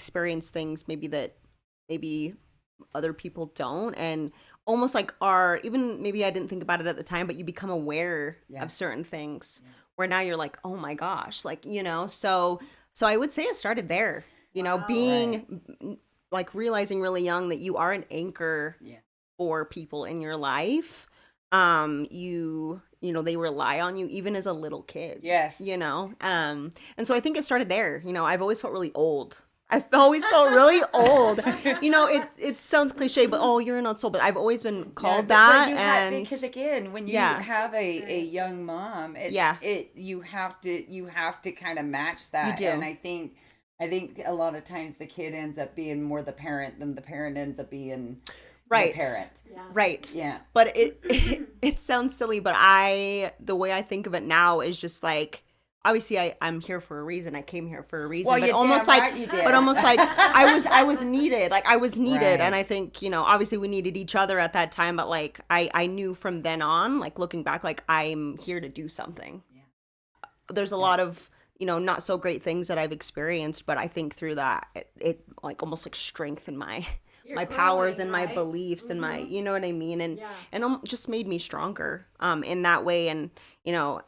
experience things maybe other people don't, and almost like are, even maybe I didn't think about it at the time, but you become aware of Yes. certain things Yeah. where now you're like, oh my gosh, like, so I would say it started there, Wow. Right. being like realizing really young that you are an anchor Yeah. for people in your life. They rely on you even as a little kid, Yes. and so I think it started there. I've always felt really old. I've always felt really old. It sounds cliche, but oh, you're not so, but I've always been Yeah, called but that. you have, And because again, when you yeah, have a young Experiences. mom, yeah, you have to kind of match you that. And do. I think a lot of times the kid ends up being more the parent than the parent ends up being the Right. parent. Yeah. Right. Yeah. But it sounds silly, but the way I think of it now is just like, obviously I'm here for a reason. I came here for a reason, Well, but you almost damn like, right you did. I was needed. Like I was needed. Right. And I think, obviously we needed each other at that time, but like I knew from then on, like looking back, like I'm here to do something. Yeah. There's a Yeah. lot of, not so great things that I've experienced, but I think through that, it like almost like strengthened my You're my powers growing, and my right? beliefs and my, you know what I mean, and Yeah. just made me stronger in that way. And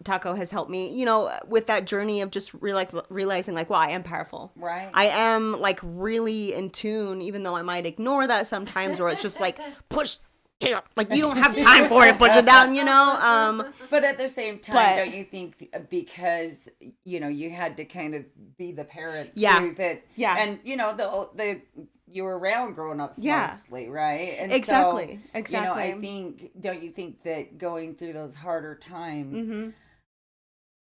Taco has helped me, with that journey of just realizing like, wow, I am powerful. Right. I am like really in tune, even though I might ignore that sometimes, or it's just like push, like you don't have time for it, push it down, But at the same time, But- don't you think because you had to kind of be the parent Yeah. too, that Yeah. and the you were around grown ups Yeah. mostly, right? And Exactly. so, Exactly. I think, don't you think that going through those harder times, Mm-hmm.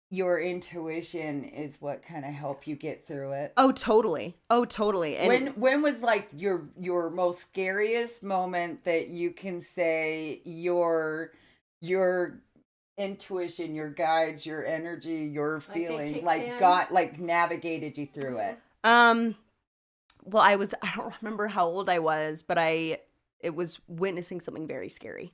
your intuition is what kind of helped you get through it? Oh, totally. Oh, totally. And When was like your most scariest moment that you can say your intuition, your guides, your energy, your Like they feeling, kicked like in? got like navigated you through it? well, I don't remember how old I was, but it was witnessing something very scary.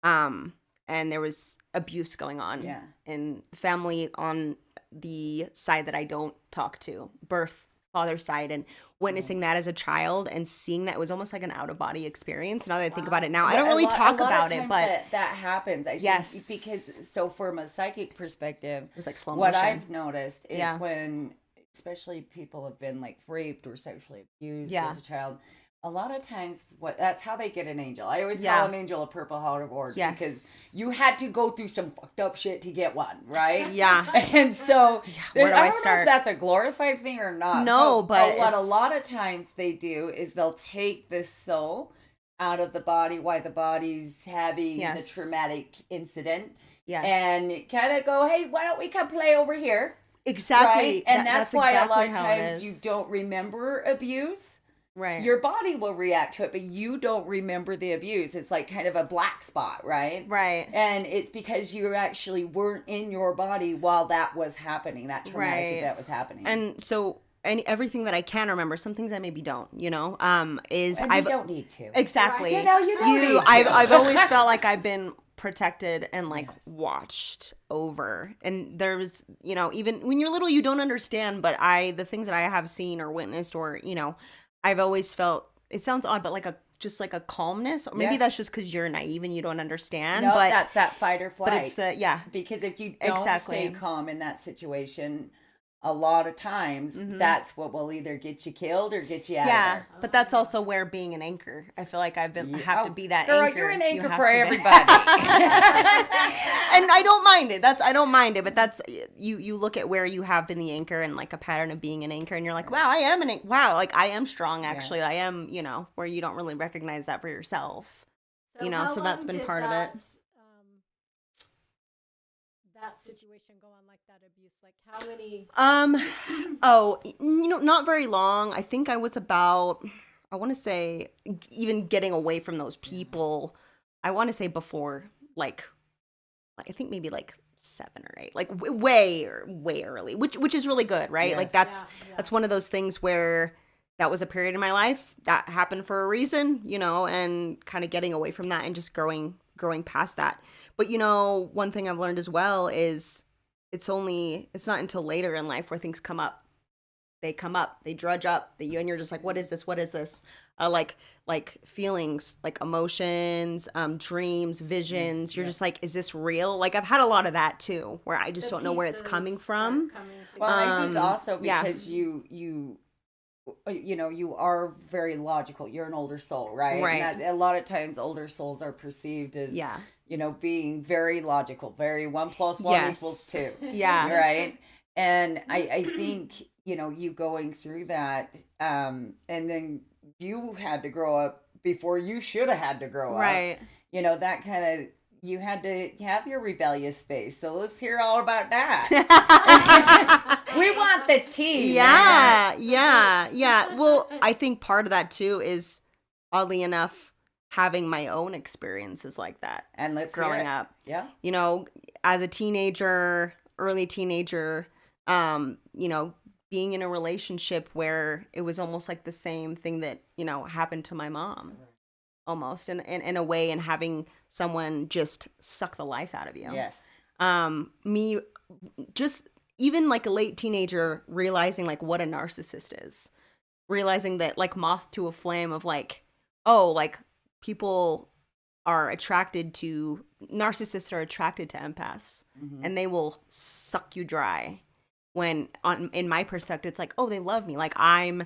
And there was abuse going on Yeah. in the family on the side that I don't talk to, birth father's side, and witnessing that as a child and seeing that, it was almost like an out of body experience. Now that I think about it now, I don't really talk a lot about of it, times but that happens. I Yes. think because so from a psychic perspective, it was like slow what motion. I've noticed is Yeah. when especially people have been like raped or sexually abused Yeah. as a child, a lot of times that's how they get an angel. I always Yeah. call an angel a purple heart award Yes. because you had to go through some fucked up shit to get one, right? Yeah. And so where do I I don't know start? if that's a glorified thing or not. No, but what a it's- lot of times they do is they'll take the soul out of the body while the body's having the Yes. traumatic incident. Yes. And kind of go, hey, why don't we come play over here? Exactly. Right? And that's why exactly a lot of how it times you is. don't remember abuse. Right. Your body will react to it, but you don't remember the abuse. It's like kind of a black spot, right? Right. And it's because you actually weren't in your body while that was happening, that traumatic Right. event was happening. And so everything that I can remember, some things I maybe don't, is And I've you don't need to. exactly. You know, you don't need to. I've always felt like I've been protected and like watched over. And there's, even when you're little, you don't understand, but the things that I have seen or witnessed, or, I've always felt, it sounds odd, but like just like a calmness, or maybe Yes. that's just because you're naive and you don't understand. No, but that's that fight or flight. but it's Because if you don't Exactly. stay calm in that situation, a lot of times that's what will either get you killed or get you out of yeah, there. but that's also where being an anchor. I feel like I have to be that girl, anchor. you're an You anchor have for to be- everybody. And I don't mind it. I don't mind it, but that's you look at where you have been the anchor and like a pattern of being an anchor, and you're like, wow, I am wow, like I am strong actually. Yes. I am, where you don't really recognize that for yourself. So So how that's long been did part of it. That situation go on, like that abuse? Like how many? Not very long. I think I was about, I want to say, even getting away from those people, I want to say before, like I think maybe like 7 or 8, like way early, which is really good, right? Yes. Like that's Yeah. that's one of those things where that was a period in my life that happened for a reason, and kind of getting away from that and just growing past that. But one thing I've learned as well is it's not until later in life where things come up they come up, they drudge up, and you're just like, what is this? What is this? Like feelings, like emotions, dreams, visions. You're just like, is this real? Like I've had a lot of that too, where I just The don't know where it's coming pieces from. start coming Well, together. I think also yeah. because you know, you are very logical. You're an older soul, right? Right. And that, a lot of times older souls are perceived as, Yeah. you know, being very logical, very 1 + 1 Yes. equals 2. Yeah. Right. And I think, you know, you going through that, and then you had to grow up before you should have had to grow up. Right. You know, that kind of, you had to have your rebellious phase. So let's hear all about that. We want the tea. Yeah, yeah. Well, I think part of that too is, oddly enough, having my own experiences like that And let's hear growing it. up. Yeah. You know, as a teenager, early teenager, you know, being in a relationship where it was almost like the same thing that, you know, happened to my mom. Almost in a way, and having someone just suck the life out of you. Yes. Me just even like a late teenager realizing like what a narcissist is, realizing that like moth to a flame of like, oh, like people are attracted to narcissists are attracted to empaths, and they will suck you dry. When in my perspective, it's like, oh, they love me, like I'm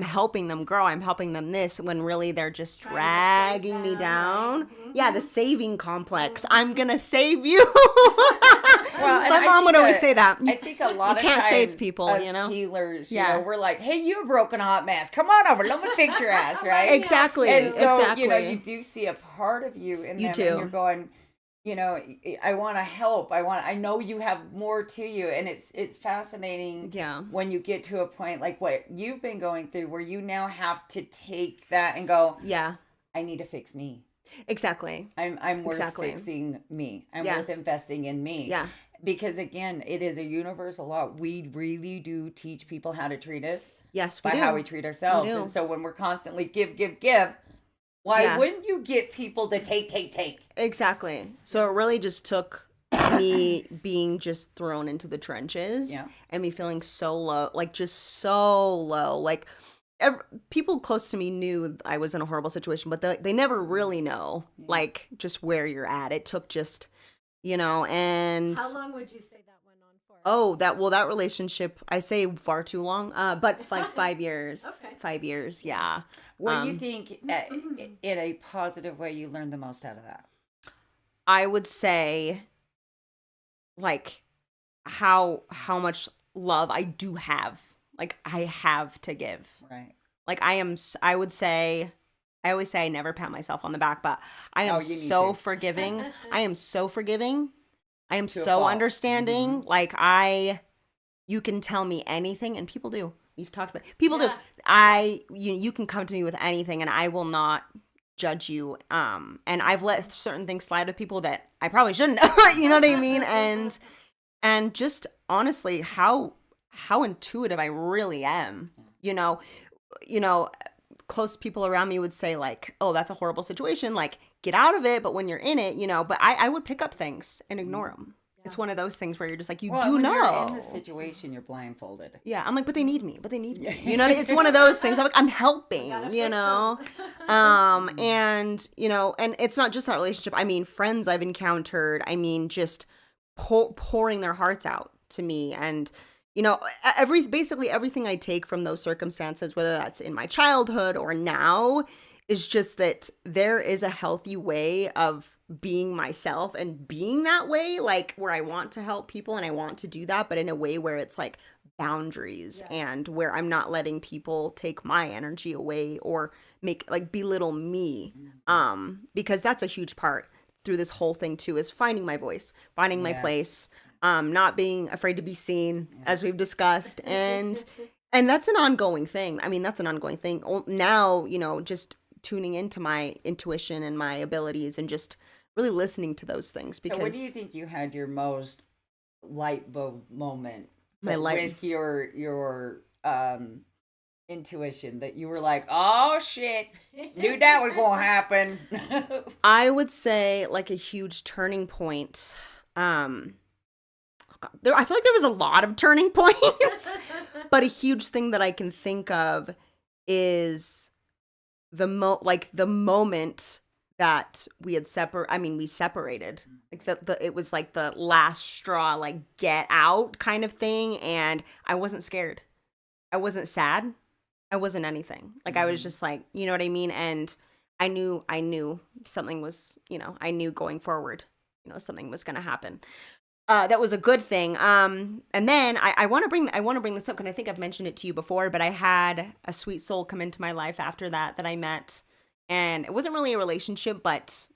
helping them grow, I'm helping them this, when really they're just Trying to dragging save me them, down. right? Yeah, the saving complex. I'm gonna save you. Well, and My I mom would think always that- say that. I think a lot You of can't times save people, us you know? healers, Yeah. you know, we're like, hey, you a broken hot mess. Come on over. Let me fix your ass, right? Exactly. And so, exactly. you know, you do see a part of you in You them, do. and you're going, you know, I want to help. I know you have more to you, and it's fascinating. Yeah. When you get to a point like what you've been going through, where you now have to take that and go, Yeah. I need to fix me. Exactly. I'm worth Exactly. fixing me. I'm Yeah. worth investing in me. Yeah. Because again, it is a universal law. We really do teach people how to treat us Yes, we by do. how we treat ourselves. We do. And so when we're constantly give, why Yeah. wouldn't you get people to take? Exactly. So it really just took me being just thrown into the trenches, Yeah. and me feeling so low, like just so low. Like people close to me knew I was in a horrible situation, but they never really know like just where you're at. It took just, you know, and How long would you say that went on for? oh, that relationship, I say far too long, but like 5 years. Okay. 5 years, yeah. What do you think, in a positive way, you learned the most out of that? I would say like how much love I do have. Like I have to give. Right. Like I would say, I always say I never pat myself on the back, but I am Oh, you need so to. forgiving. I am so forgiving. I am To a so fault. understanding. Like you can tell me anything, and people do. You've talked about people do. Yeah. You can come to me with anything, and I will not judge you. And I've let certain things slide with people that I probably shouldn't. You know what I mean? And just honestly, how intuitive I really am. You know, close people around me would say like, "Oh, that's a horrible situation. Like, get out of it." But when you're in it, you know. But I would pick up things and ignore them. It's one of those things where you're just like, you Well, do when know. you're in the situation, you're blindfolded. Yeah, I'm like, but they need me. You know, it's one of those things. I'm like, I'm helping, Gotta you fix know? 'em. And, you know, and it's not just that relationship. I mean, friends I've encountered, I mean, just pouring their hearts out to me. And, you know, basically everything I take from those circumstances, whether that's in my childhood or now, is just that there is a healthy way of being myself and being that way, like where I want to help people and I want to do that, but in a way where it's like boundaries and where I'm not letting people take my energy away or make like belittle me. Because that's a huge part through this whole thing too, is finding my voice, finding my place, not being afraid to be seen, as we've discussed. And that's an ongoing thing. I mean, that's an ongoing thing. Now, you know, just tuning into my intuition and my abilities and just really listening to those things. Because So when do you think you had your most light bulb moment with your intuition, that you were like, oh shit, knew that was gonna happen? I would say like a huge turning point. God, I feel like there was a lot of turning points, but a huge thing that I can think of is the moment that we separated. Like it was like the last straw, like get out kind of thing. And I wasn't scared. I wasn't sad. I wasn't anything. Like I was just like, you know what I mean? And I knew something was, I knew going forward, something was going to happen. That was a good thing. And then I want to bring this up because I think I've mentioned it to you before, but I had a sweet soul come into my life after that I met, and it wasn't really a relationship, but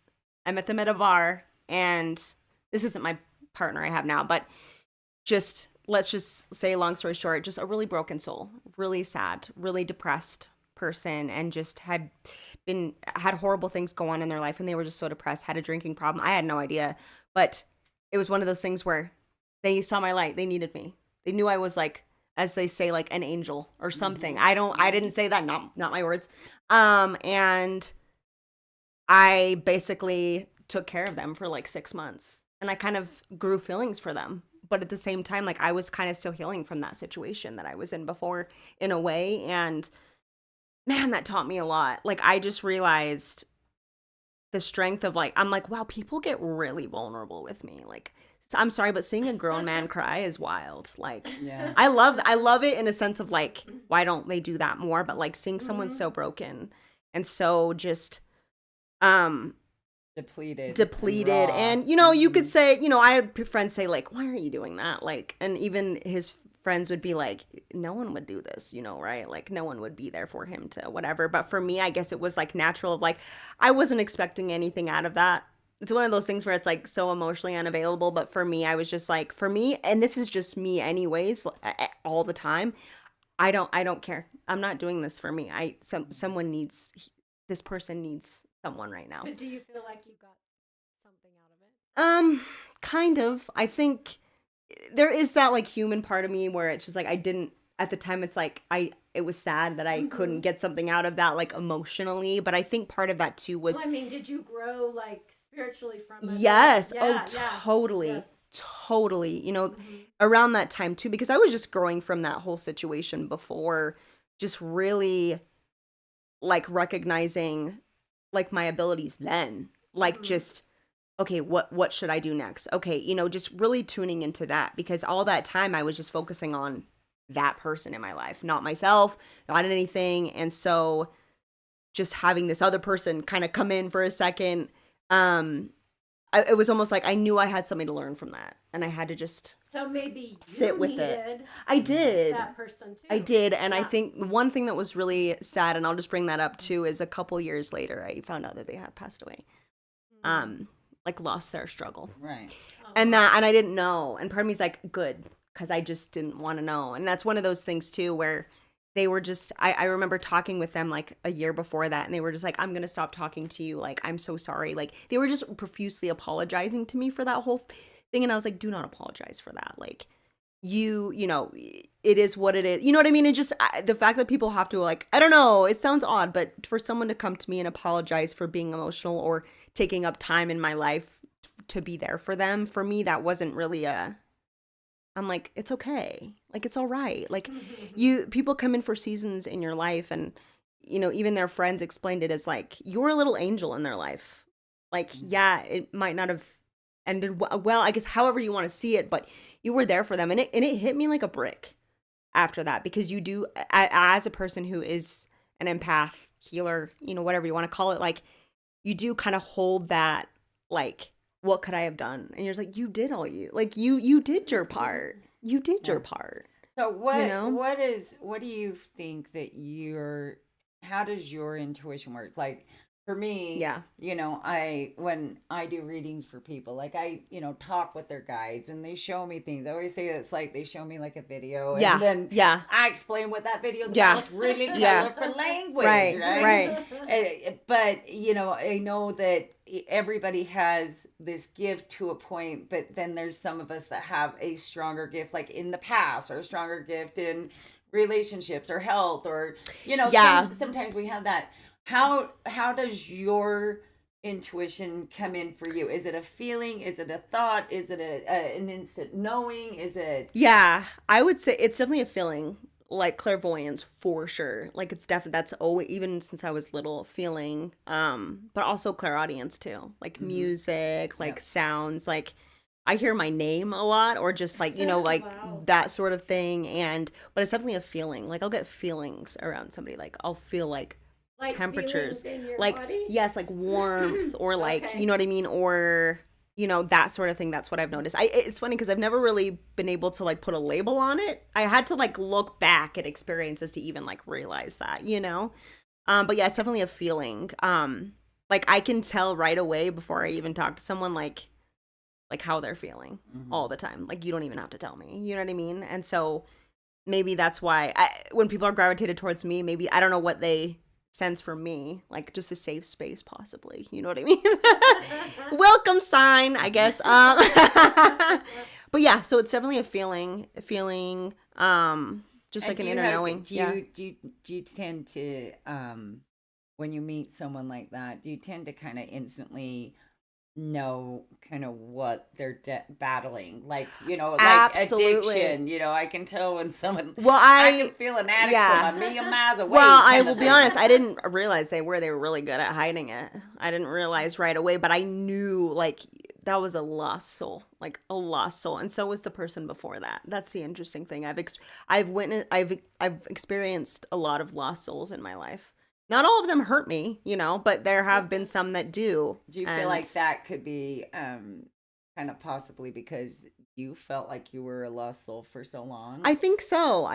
I met them at a bar, and this isn't my partner I have now, but let's just say, long story short, just a really broken soul, really sad, really depressed person, and just had horrible things go on in their life, and they were just so depressed, had a drinking problem. I had no idea, but it was one of those things where they saw my light. They needed me. They knew I was like, as they say, like an angel or something. I didn't say that, not my words. And I basically took care of them for like 6 months, and I kind of grew feelings for them. But at the same time, like I was kind of still healing from that situation that I was in before in a way. And man, that taught me a lot. Like I just realized the strength of like, I'm like, wow, people get really vulnerable with me. Like, I'm sorry, but seeing a grown man cry is wild. Like, Yeah. I love it in a sense of like, why don't they do that more? But like seeing someone so broken and so just, Depleted depleted. raw. And, you could say, I had friends say like, why are you doing that? Like, and even his friends would be like, no one would do this, right? Like no one would be there for him to whatever. But for me, I guess it was like natural of like, I wasn't expecting anything out of that. It's one of those things where it's like so emotionally unavailable. But for me, I was just like, for me, and this is just me anyways, all the time. I don't care. I'm not doing this for me. Someone needs, this person needs someone right now. But do you feel like you got something out of it? Kind of. I think there is that like human part of me where it's just like I didn't at the time. It's like it was sad that I couldn't get something out of that like emotionally, but I think part of that too was Well, I mean, did you grow like spiritually from it? yes. Yeah, Totally. Yes. Totally. Around that time too, because I was just growing from that whole situation before, just really like recognizing like my abilities then, like just okay, what should I do next? Okay, just really tuning into that, because all that time I was just focusing on that person in my life, not myself, not anything. And so just having this other person kind of come in for a second, it was almost like I knew I had something to learn from that, and I had to just So maybe sit with it. I did. that person too. I did. And I Yeah. think one thing that was really sad, and I'll just bring that up too, is a couple years later, I found out that they had passed away. Like lost their struggle. Right. And I didn't know. And part of me's like, good, because I just didn't want to know. And that's one of those things too, where they were just, I remember talking with them like a year before that, and they were just like, I'm going to stop talking to you. Like, I'm so sorry. Like, they were just profusely apologizing to me for that whole thing. And I was like, do not apologize for that. Like, it is what it is. You know what I mean? It just, the fact that people have to like, I don't know, it sounds odd, but for someone to come to me and apologize for being emotional or taking up time in my life to be there for them, for me, that wasn't really I'm like, it's okay. Like, it's all right. Like, people come in for seasons in your life, and, even their friends explained it as like, you're a little angel in their life. Like, yeah, it might not have ended well, I guess, however you want to see it, but you were there for them. And it hit me like a brick after that, because you do, as a person who is an empath, healer, whatever you want to call it, like, you do kind of hold that, like, what could I have done? And you're just like, you did all you did your part. You did your part. So what know? what do you think that how does your intuition work? Like for me, Yeah. when I do readings for people, like I, talk with their guides and they show me things. I always say it's like they show me like a video, Yeah. and then Yeah. I explain what that video is Yeah. about. It's really Yeah. colorful language, Right. right? Right. But I know that everybody has this gift to a point, but then there's some of us that have a stronger gift, like in the past, or a stronger gift in relationships or health, or Yeah. sometimes we have that. How does your intuition come in for you? Is it a feeling? Is it a thought? Is it an instant knowing? Is it Yeah, I would say it's definitely a feeling, like clairvoyance for sure. Like it's definitely that's always even since I was little feeling. But also clairaudience too, like music, like Yep. sounds. Like I hear my name a lot, or just like like Wow. that sort of thing. And but it's definitely a feeling. Like I'll get feelings around somebody. Like I'll feel like Like temperatures, feelings in your like body? yes, like warmth, or like Okay. you know what I mean, or that sort of thing. That's what I've noticed. It's funny because I've never really been able to like put a label on it. I had to like look back at experiences to even like realize that. But yeah, it's definitely a feeling. Like I can tell right away before I even talk to someone, like how they're feeling all the time. Like you don't even have to tell me, you know what I mean? And so maybe that's why when people are gravitated towards me, maybe I don't know what they sense for me, like just a safe space, possibly. You know what I mean? Welcome sign, I guess. But yeah, so it's definitely a feeling, just and like an do you inner have knowing. do Yeah. you do you tend to when you meet someone like that, do you tend to kind of instantly know kind of what they're battling, like like Absolutely. addiction? I can tell when someone, Well, I can feel an addict yeah. from a million miles away. Well, I kind will of be thing. honest, I didn't realize they were really good at hiding it. I didn't realize right away, but I knew like that was a lost soul, like a lost soul, and so was the person before that. That's the interesting thing. I've witnessed, I've experienced a lot of lost souls in my life. Not all of them hurt me, but there have been some that do. Do you feel And like that could be kind of possibly because you felt like you were a lost soul for so long? I think so.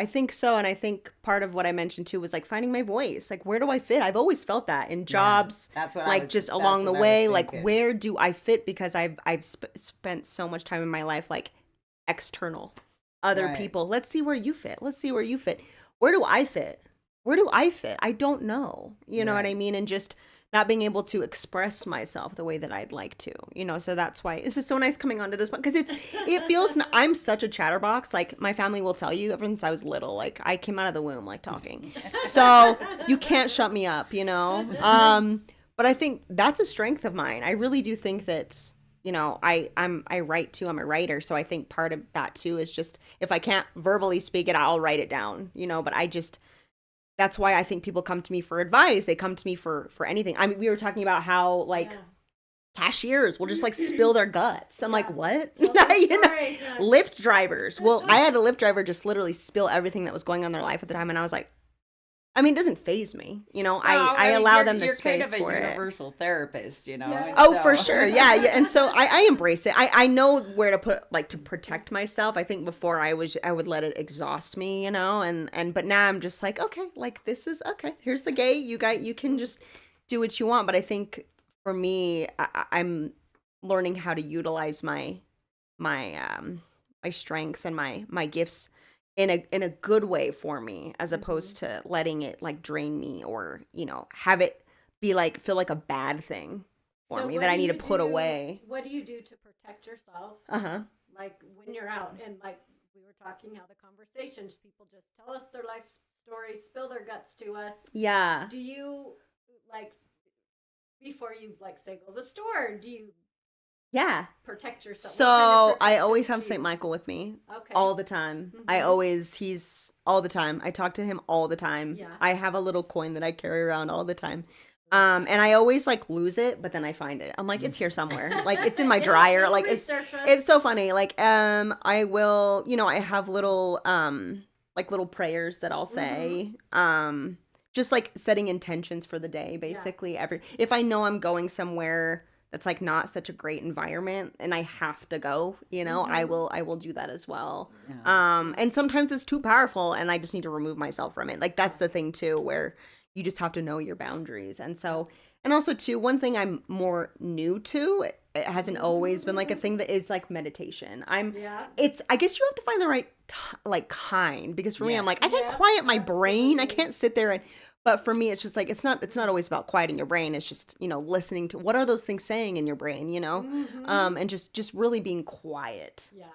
And I think part of what I mentioned too was like finding my voice. Like, where do I fit? I've always felt that in jobs, that's what I like was- just that's along the what I was way. Like, thinking. where do I fit? Because I've spent so much time in my life like external, other Right. people. Let's see where you fit. Let's see where you fit. Where do I fit? Where do I fit? I don't know. You know what I Right. mean? And just not being able to express myself the way that I'd like to, so that's why this is so nice coming onto this one, because it feels I'm such a chatterbox. Like my family will tell you ever since I was little, like I came out of the womb like talking, so you can't shut me up, but I think that's a strength of mine. I really do think that I write too. I'm a writer, so I think part of that too is just if I can't verbally speak it, I'll write it down, but that's why I think people come to me for advice. They come to me for anything. I mean, we were talking about how like Yeah. cashiers will just like spill their guts. I'm like, what? Tell them You know? stories, yeah. Lyft drivers. Well, I had a Lyft driver just literally spill everything that was going on in their life at the time, and I was like, I mean, it doesn't phase me. I mean, allow them the you're space kind of a for it. universal therapist, Yeah. and Oh, so- for sure. Yeah. And so I embrace it. I know where to put, like, to protect myself. I think before I would let it exhaust me, but now I'm just like, okay, like this is okay. Here's the gate. You can just do what you want. But I think for me, I'm learning how to utilize my strengths and my gifts in a good way for me, as opposed to letting it like drain me, or have it be like feel like a bad thing for So me what that I do need to you put do- away. What do you do to protect yourself? Uh-huh. Like when you're out and like we were talking how the conversations, people just tell us their life stories, spill their guts to us. Yeah. Do you like before you like say go to the store, do you Yeah. protect yourself? What So kind of I always protections have do St. you- Michael with me Okay. all the time. He's all the time. I talk to him all the time. Yeah. I have a little coin that I carry around all the time. And I always like lose it, but then I find it. I'm like, it's here somewhere. Like it's in my dryer. It'll Like resurface. it's so funny. Like I will, I have little like little prayers that I'll say. Just like setting intentions for the day, basically. If I know I'm going somewhere that's like not such a great environment and I have to go, I will do that as well. Yeah. And sometimes it's too powerful and I just need to remove myself from it. Like that's the thing too, where you just have to know your boundaries. And also too, one thing I'm more new to, it hasn't always been like a thing, that is like meditation. Yeah. I guess you have to find the right like kind, because for me, I'm Yes. like, I can't Yeah, quiet my brain. I absolutely. can't sit there but for me, it's just like, it's not always about quieting your brain. It's just, listening to what are those things saying in your brain, and just really being quiet. Yeah.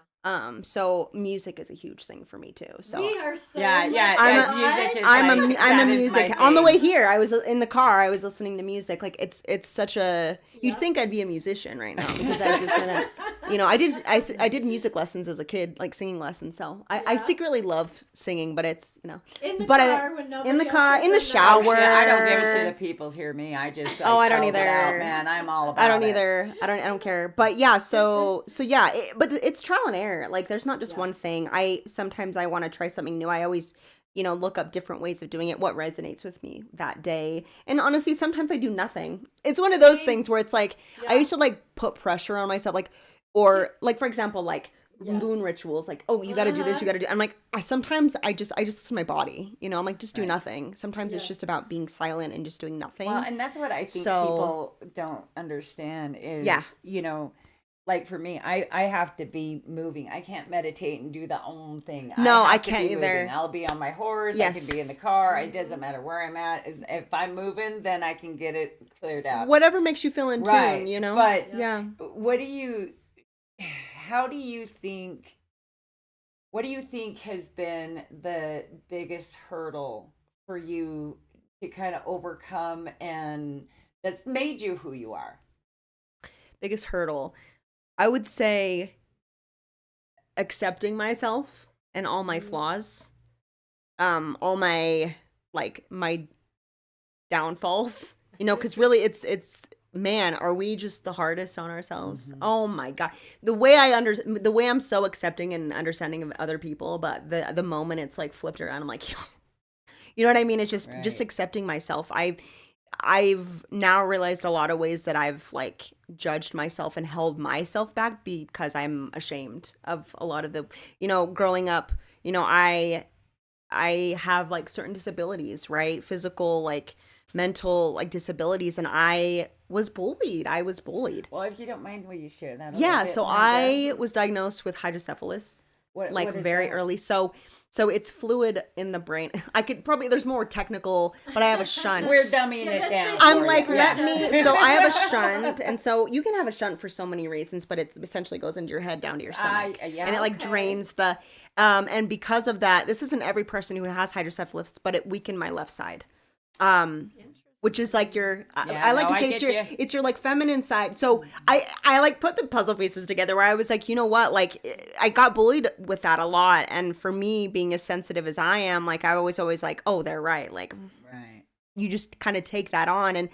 So music is a huge thing for me too. So We are so Yeah, yeah, much I'm yeah, a- music is I'm like, a I'm a that is music my on the way thing. here. I was in the car. I was listening to music. Like it's such a you'd Yep. think I'd be a musician right now because I just I did music lessons as a kid, like singing lessons. So I Yeah. secretly love singing, but it's in the but car when nobody in the else car, is in the Oh, shower. shit, I don't give a shit if people hear me. I just like, Oh, I don't belch it out, either. man. I'm all about I don't it. either. I don't care. But yeah, so yeah, but it's trial and error. Like there's not just Yeah. one thing. Sometimes I want to try something new. I always, look up different ways of doing it, what resonates with me that day. And honestly, sometimes I do nothing. It's one of those Same. things where it's like I Yeah. used to like put pressure on myself, like or like for example, like moon Yes. rituals, like, oh, you got to do this, Uh-huh. you got to do. I'm like, sometimes I just listen to my body, I'm like, just do Right. nothing. Sometimes it's just Yes. about being silent and just doing nothing. Well, and that's what I think So- people don't understand is, Yeah. like for me, I have to be moving. I can't meditate and do the own thing. No, I have to can't be either. moving. I'll be on my horse. I can be in the Yes. car. It doesn't matter where I'm at. If I'm moving, then I can get it cleared out. Whatever makes you feel in Right. tune, But yeah. how do you think, what do you think has been the biggest hurdle for you to kind of overcome and that's made you who you are? Biggest hurdle, I would say accepting myself and all my flaws, all my my downfalls, because really it's man, are we just the hardest on ourselves? Mhm. Oh my god, the way I'm so accepting and understanding of other people, but the moment it's like flipped around, I'm like, you know what I mean? It's just Right. accepting myself. I've now realized a lot of ways that I've like judged myself and held myself back because I'm ashamed of a lot of the, growing up, I have like certain disabilities, right? Physical, like mental, like disabilities. And I was bullied. Well, if you don't mind, will you share that? Yeah. Bit So more, I Deb? was diagnosed with hydrocephalus What like is very that? early. So it's fluid in the brain. I could probably, there's more technical, but I have a shunt. We're dumbing Give it us down. the I'm for like, you. let Yeah. me. So I have a shunt, and so you can have a shunt for so many reasons, but it essentially goes into your head down to your stomach, yeah, and it like okay. drains the. And because of that, this isn't every person who has hydrocephalus, but it weakened my left side. Which is like your, Yeah, I like no, to say I it's get your, you. it's your like feminine side. So I like put the puzzle pieces together where I was like, you know what, like I got bullied with that a lot, and for me being as sensitive as I am, like I was always like, oh, they're right, like Right. you just kind of take that on. And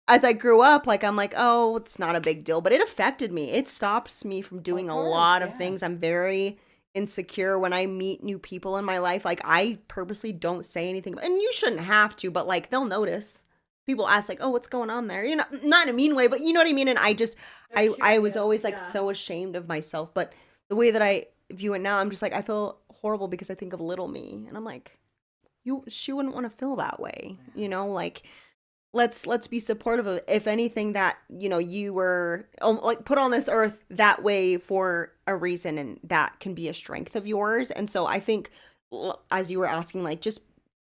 as I grew up, like I'm like, oh, it's not a big deal, but it affected me. It stops me from doing Of a course, lot of yeah. things. I'm very insecure when I meet new people in my life. Like I purposely don't say anything, and you shouldn't have to, but like they'll notice. People ask like, oh, what's going on there? Not in a mean way, but you know what I mean? And I just, I was curious, always like yeah. so ashamed of myself. But the way that I view it now, I'm just like, I feel horrible because I think of little me. And I'm like, she wouldn't want to feel that way. Like, let's be supportive of, if anything, that, you were like put on this earth that way for a reason, and that can be a strength of yours. And so I think, as you were asking, like just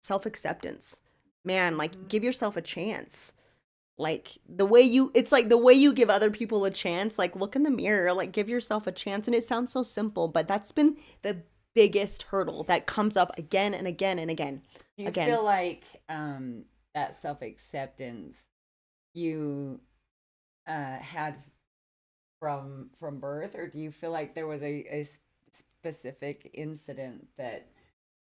self-acceptance. Man, like give yourself a chance. Like it's like the way you give other people a chance, like look in the mirror, like give yourself a chance. And it sounds so simple, but that's been the biggest hurdle that comes up again and again and again. Do you Again. feel like that self-acceptance you had from birth, or do you feel like there was a specific incident that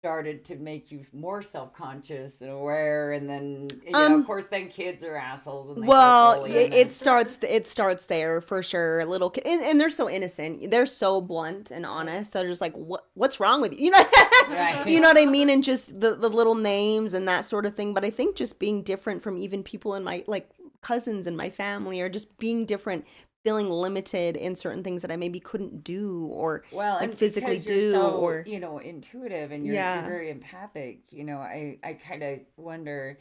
started to make you more self-conscious and aware, and then of course then kids are assholes and they Well, start bullying it starts there for sure. Little kid, and they're so innocent, they're so blunt and honest. They're just like, what's wrong with you? Right. You know what I mean? And just the little names and that sort of thing. But I think just being different from even people in my like cousins and my family, or just being different, feeling limited in certain things that I maybe couldn't do or well, like and physically because you're do, so, or intuitive, and you're Yeah. very empathic. I kind of wonder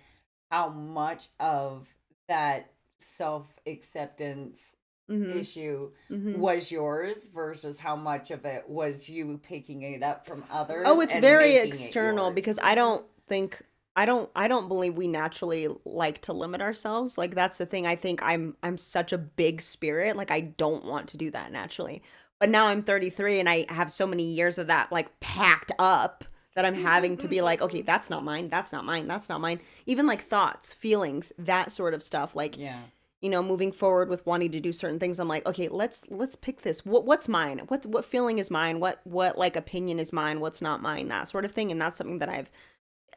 how much of that self-acceptance Mhm, issue mhm. was yours versus how much of it was you picking it up from others. Oh, it's and very making it external, yours. because I don't believe we naturally like to limit ourselves. Like that's the thing. I think I'm such a big spirit. Like I don't want to do that naturally. But now I'm 33 and I have so many years of that like packed up that I'm having to be like, okay, that's not mine, that's not mine, that's not mine. Even like thoughts, feelings, that sort of stuff. Like, Yeah. you know, moving forward with wanting to do certain things, I'm like, okay, let's pick this. What's mine? What feeling is mine? What like opinion is mine? What's not mine? That sort of thing. And that's something that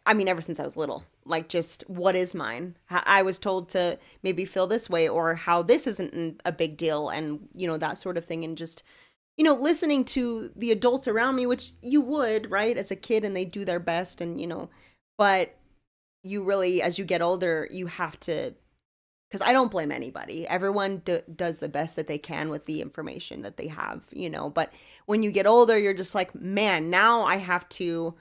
I mean, ever since I was little, like just what is mine? I was told to maybe feel this way or how this isn't a big deal and, you know, that sort of thing. And just, you know, listening to the adults around me, which you would, right, as a kid, and they do their best and, you know, but you really, as you get older, you have to, because I don't blame anybody. Everyone does the best that they can with the information that they have, you know, but when you get older, you're just like, man, now I have to,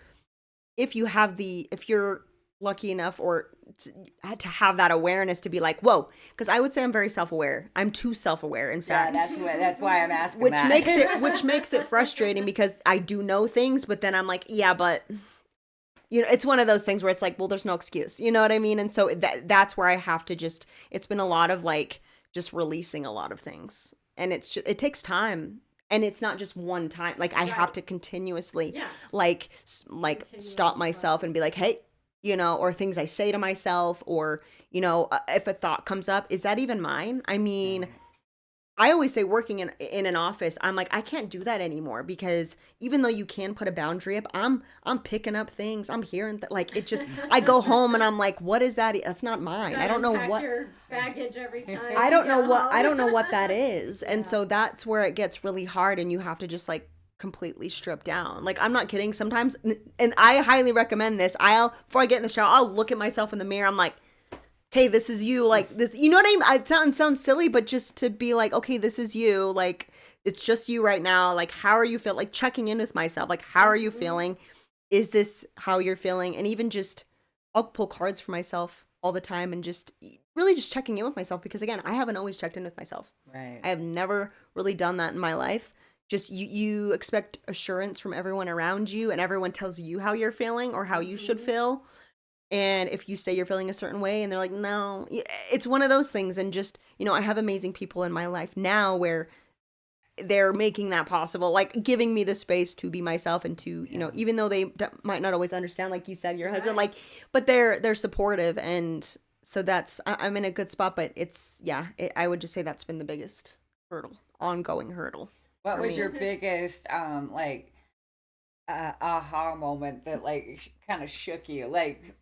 if you're lucky enough or to have that awareness to be like, whoa, because I would say I'm very self-aware. I'm too self-aware, in Yeah, fact. that's why I'm asking Which that. makes it frustrating because I do know things, but then I'm like, yeah, but you know, it's one of those things where it's like, well, there's no excuse. You know what I mean? And so that's where I have to just, it's been a lot of like just releasing a lot of things. And it takes time. And it's not just one time. Like I have Right. to continuously Yeah. like Continue stop on the myself and be process. like, hey, you know, or things I say to myself, or, you know, if a thought comes up, is that even mine? I mean, I always say working in an office, I'm like, I can't do that anymore because even though you can put a boundary up, I'm picking up things. I'm hearing like it just I go home and I'm like, what is that? That's not mine. I Gotta don't know unpack what your baggage every time. I you don't know get what I don't know home. what that is. And Yeah. so that's where it gets really hard and you have to just like completely strip down. Like I'm not kidding. Sometimes and I highly recommend this. Before I get in the shower, I'll look at myself in the mirror. I'm like, okay, this is you, like this, you know what I mean? It sounds silly, but just to be like, okay, this is you, like it's just you right now. Like, how are you feel? Like checking in with myself, like how are you feeling? Is this how you're feeling? And even just, I'll pull cards for myself all the time and just really just checking in with myself because again, I haven't always checked in with myself. Right. I have never really done that in my life. Just you expect assurance from everyone around you, and everyone tells you how you're feeling or how you should feel. And if you say you're feeling a certain way and they're like, no, it's one of those things. And just, you know, I have amazing people in my life now where they're making that possible, like giving me the space to be myself and to, you know, even though they might not always understand, like you said, your husband, like, but they're supportive. And so I'm in a good spot, but it's, yeah, I would just say that's been the biggest ongoing hurdle. What for was me. your biggest like aha moment that like kind of shook you? Like,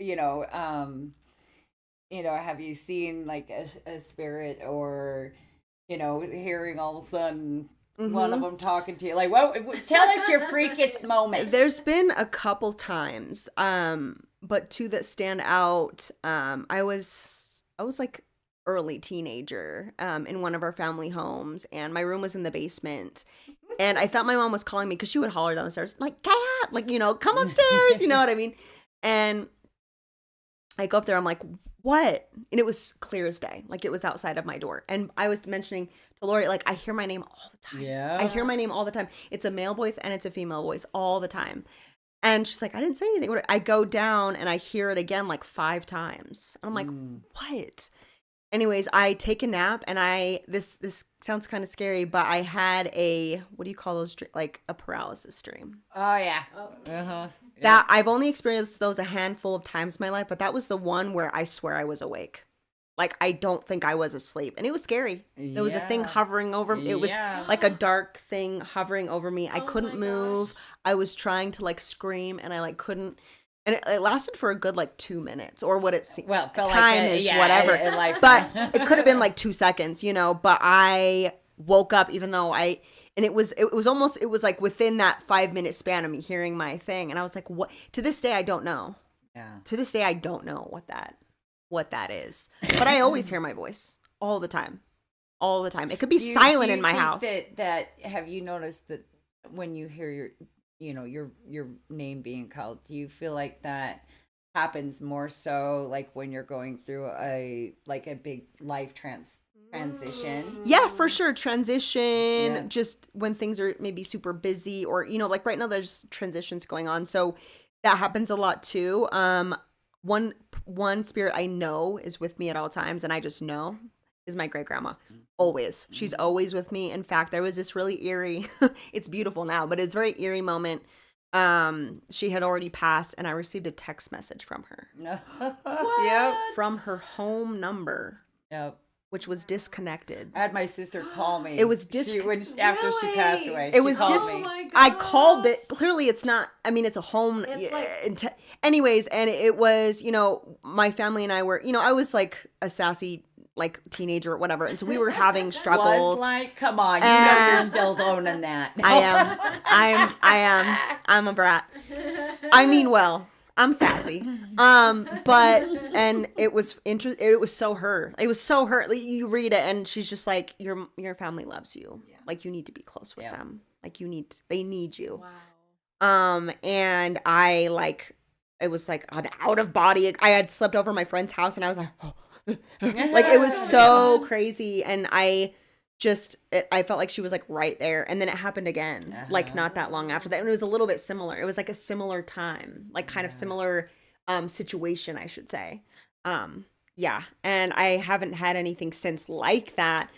have you seen like a spirit or hearing all of a sudden one of them talking to you? Like, what? Tell us your freakiest moment. There's been a couple times, but two that stand out. I was like early teenager, in one of our family homes, and my room was in the basement, and I thought my mom was calling me because she would holler down the stairs like, "Cat!" like, you know, come upstairs, you know what I mean? And I go up there, I'm like, what? And it was clear as day. Like it was outside of my door. And I was mentioning to Lori, like, I hear my name all the time. Yeah. I hear my name all the time. It's a male voice and it's a female voice all the time. And she's like, I didn't say anything. I go down and I hear it again like 5 times. And I'm like, what? Anyways, I take a nap and this sounds kind of scary, but I had what do you call those? Like a paralysis dream. Oh yeah. Oh. That I've only experienced those a handful of times in my life, but that was the one where I swear I was awake. Like I don't think I was asleep, and it was scary. There was a thing Yeah. hovering over me. It was Yeah. like a dark thing hovering over me. I Oh couldn't my move. gosh. I was trying to like scream, and I like couldn't. And it lasted for a good like 2 minutes, or what it seemed. Well, it felt time like is whatever. A lifetime. But it could have been like 2 seconds, you know. But I woke up, even though it was like within that 5-minute span of me hearing my thing, and I was like, what? To this day, I don't know. Yeah. To this day, I don't know what that is. But I always hear my voice all the time. All the time. It could be silent in my house. That have you noticed that when you hear your name being called, do you feel like that happens more so like when you're going through a big life transition? Yeah, for sure. Transition, Yeah. just when things are maybe super busy, or, you know, like right now there's transitions going on. So that happens a lot too. One spirit I know is with me at all times, and I just know. is my great grandma. Always. She's always with me. In fact, there was this really eerie, it's beautiful now, but it's a very eerie moment. She had already passed and I received a text message from her. Yep. From her home number, Yep. which was disconnected. I had my sister call me. It was after she passed away. It was called just me. Oh my I called it. gosh. Clearly, it's not. I mean, it's a home. It's like- Anyways, and it was, my family and I were, I was like a sassy like teenager or whatever, and so we were having struggles. Was like, come on, you know you're And- still owning that. I am. I'm a brat. I mean, well, I'm sassy. And it was it was so her. It was so her. Like, you read it and she's just like, your family loves you. Yeah. Like, you need to be close with Yeah. them. Like, they need you. Wow. And I like, it was like an out of body. I had slept over at my friend's house and I was like, oh. Like, it was so crazy. And I felt like she was like right there. And then it happened again, like not that long after that. And it was a little bit similar. It was like a similar time, like kind of similar situation, I should say. Yeah. And I haven't had anything since like that,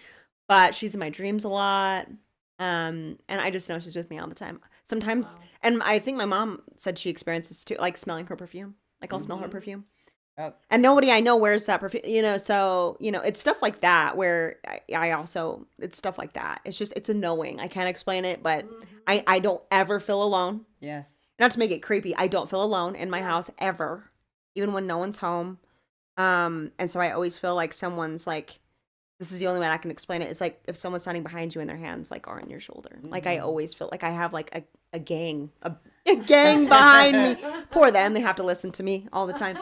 but she's in my dreams a lot. And I just know she's with me all the time. Sometimes, Wow. and I think my mom said she experiences too, like smelling her perfume. Like I'll smell her Mhm. perfume. Oh. And nobody I know wears that perfume, so, it's stuff like that where I also, it's stuff like that. It's a knowing. I can't explain it, but Mhm. I don't ever feel alone. Yes. Not to make it creepy. I don't feel alone in my Yeah. house ever, even when no one's home. And so I always feel like someone's like, this is the only way I can explain it. It's like if someone's standing behind you and their hands like are on your shoulder. Like I Mhm. always feel like I have like a gang, a gang behind me. Poor them. They have to listen to me all the time.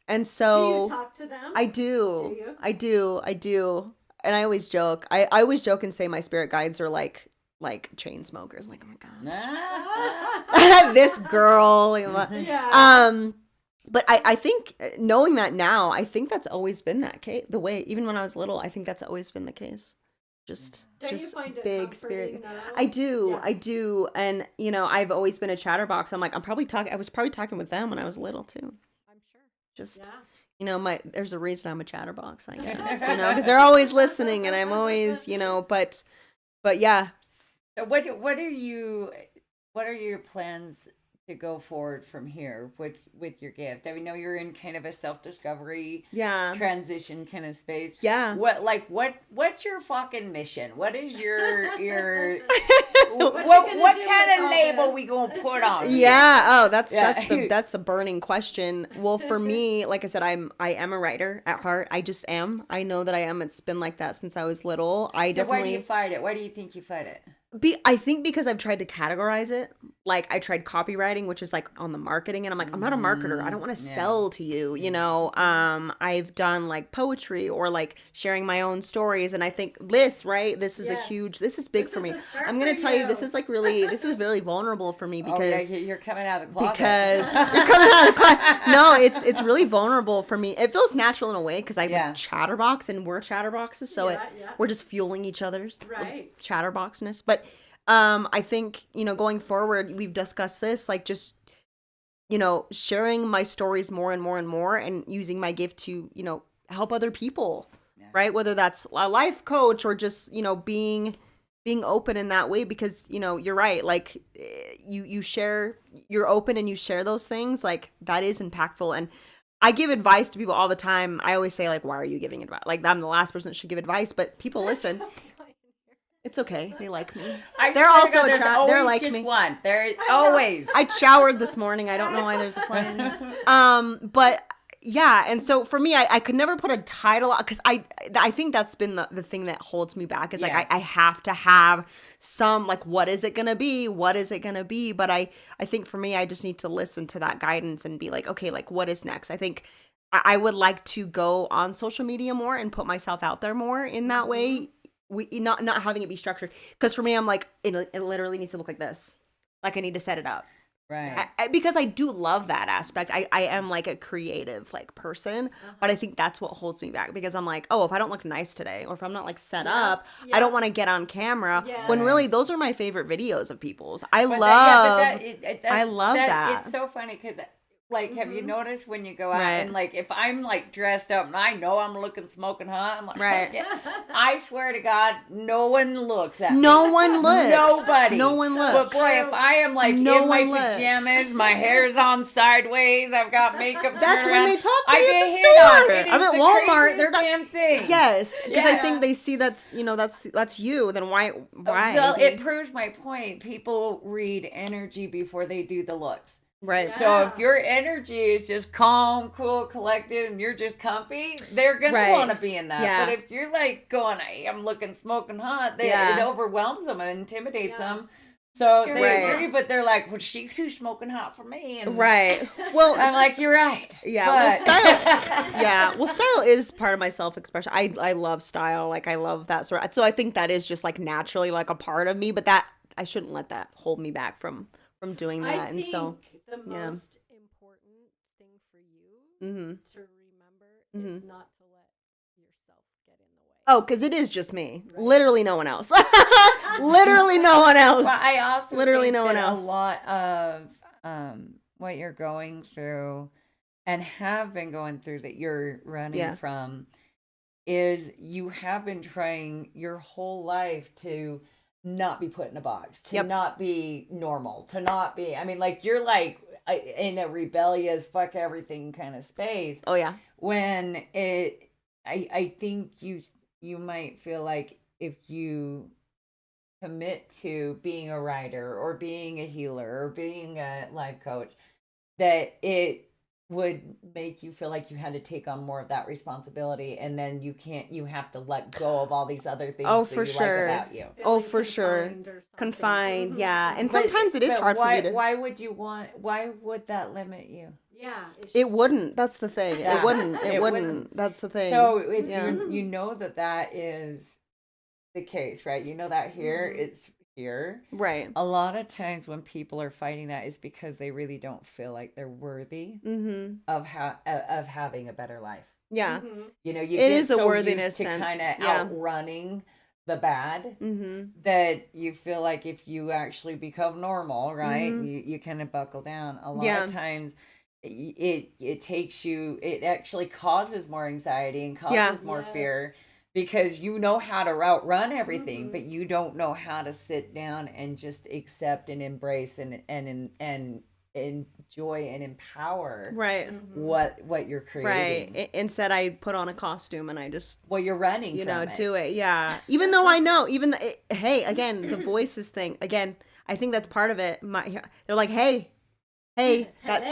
And Do so you talk to them? I do. Do you? I do. And I always joke. I always joke and say my spirit guides are like chain smokers. I'm like, oh my gosh. Ah. This girl. Yeah. But I think knowing that now, I think that's always been that case. The way, even when I was little, I think that's always been the case. Just Don't you just find it big spirit. comforting, though? I do. Yeah. I do. And I've always been a chatterbox. I'm like, I was probably talking with them when I was little too. I'm sure. Just Yeah. there's a reason I'm a chatterbox, I guess. Because they're always listening and I'm always, but yeah. So what are your plans to go forward from here with your gift? I mean, know you're in kind of a self-discovery Yeah. transition kind of space. Yeah. What's your fucking mission? What is your What what you gonna do kind with of all label this? we gonna put on you? Yeah. Oh, that's Yeah. that's the burning question. Well, for me, like I said, I am a writer at heart. I just am. I know that I am. It's been like that since I was little. I So why do definitely you fight it? Why do you think you fight it? I think because I've tried to categorize it. Like I tried copywriting, which is like on the marketing, and I'm like, I'm not a marketer. I don't want to Yeah. sell to you, I've done like poetry or like sharing my own stories, and I think this is Yes. this is big This for is me. a start I'm gonna for tell you, you. this is really vulnerable for me Oh, yeah, because you're coming out of the closet. because you're coming out of the closet. No, it's really vulnerable for me. It feels natural in a way because I'm Yeah. a chatterbox and we're chatterboxes, so Yeah, yeah. we're just fueling each other's Right. chatterboxness. But I think going forward, we've discussed this, like just sharing my stories more and more and more, and using my gift to help other people, Yeah. right? Whether that's a life coach or just being open in that way, because you're right, like you're open and you share those things, like that is impactful. And I give advice to people all the time. I always say, like, why are you giving advice? Like, I'm the last person that should give advice, but people listen. It's okay, they like me. I They're swear to also God, there's they're always like just me. one. There's always. I showered this morning. I don't know why there's a fly in here. But yeah, and so for me, I could never put a title, because I think that's been the thing that holds me back, is like Yes. I have to have some, like, what is it gonna be? What is it gonna be? But I think for me, I just need to listen to that guidance and be like, okay, like, what is next? I think I would like to go on social media more and put myself out there more in that way. Not having it be structured, because for me, I'm like, it literally needs to look like this. Like, I need to set it up. Right. Because I do love that aspect. I am like a creative like person, but I think that's what holds me back, because I'm like, oh, if I don't look nice today, or if I'm not like set Yeah, up, yeah. I don't want to get on camera. Yes. When really, those are my favorite videos of people's. I But love. I love that. It's so funny because Like, have you noticed when you go out Right. and like, if I'm like dressed up and I know I'm looking smoking hot, I'm like, Right. yeah. I swear to God, no one looks at me. No one looks. Nobody. No one But looks. boy, if I am like No in my one looks. pajamas, my hair's on sideways, I've got makeup. That's when they talk to I you get at hit the on. store. It is I'm at the Walmart. They're craziest not. damn thing. Yes, because I Yeah. think they see that's that's you. Then why? Well, it proves my point. People read energy before they do the looks. Right. Yeah. So if your energy is just calm, cool, collected, and you're just comfy, they're gonna Right. want to be in that. Yeah. But if you're like going, hey, I'm looking smoking hot, Yeah. it overwhelms them and intimidates Yeah. them. So Scary. they Right. agree, but they're like, well, she too smoking hot for me. And Right. Well, I'm like, you're right. Yeah, well, but- style. Yeah, well, style is part of my self-expression. I love style. Like I love that sort of. So I think that is just like naturally like a part of me. But that I shouldn't let that hold me back from doing that. I And think so, the yeah. most important thing for you hmm to remember is not to let yourself get in the way. oh, because it is just me. Right. Literally no one else. Literally no one else. Well, I also Literally think no one that else. a lot of what you're going through and have been going through that you're running Yeah. from is you have been trying your whole life to not be put in a box, to Yep. not be normal, to not be, I mean, like you're like in a rebellious fuck everything kind of space Oh yeah. when I think you might feel like if you commit to being a writer or being a healer or being a life coach, that it would make you feel like you had to take on more of that responsibility, and then you have to let go of all these other things Oh, that for you sure. like about you. Oh, Feeling for sure. confined or something. Confined. Mhm. Yeah. And But- sometimes it is but hard why, for me to. why would that limit you? Yeah. It wouldn't. That's the thing. Yeah. It wouldn't. It It wouldn't. wouldn't. That's the thing. So if Yeah. you know that is the case, right? You know that here Mhm. it's here. Right. A lot of times when people are fighting that is because they really don't feel like they're worthy Mm-hmm. of having a better life. Yeah. Mhm. You know, you It get is a so worthiness used to sense, kind of yeah. outrunning the bad Mm-hmm. that you feel like if you actually become normal, right? Mhm. You kind of buckle down. A lot Yeah. of times it takes you, it actually causes more anxiety and causes Yeah. more fear Yes. because you know how to outrun everything, Mhm. but you don't know how to sit down and just accept and embrace and enjoy and empower Right. Mhm. what you're creating. Right. Instead, I put on a costume and I just, Well, you're running you from know, it. do it. Yeah. Even though I know, hey, again, the voices thing. Again, I think that's part of it. They're like, hey, that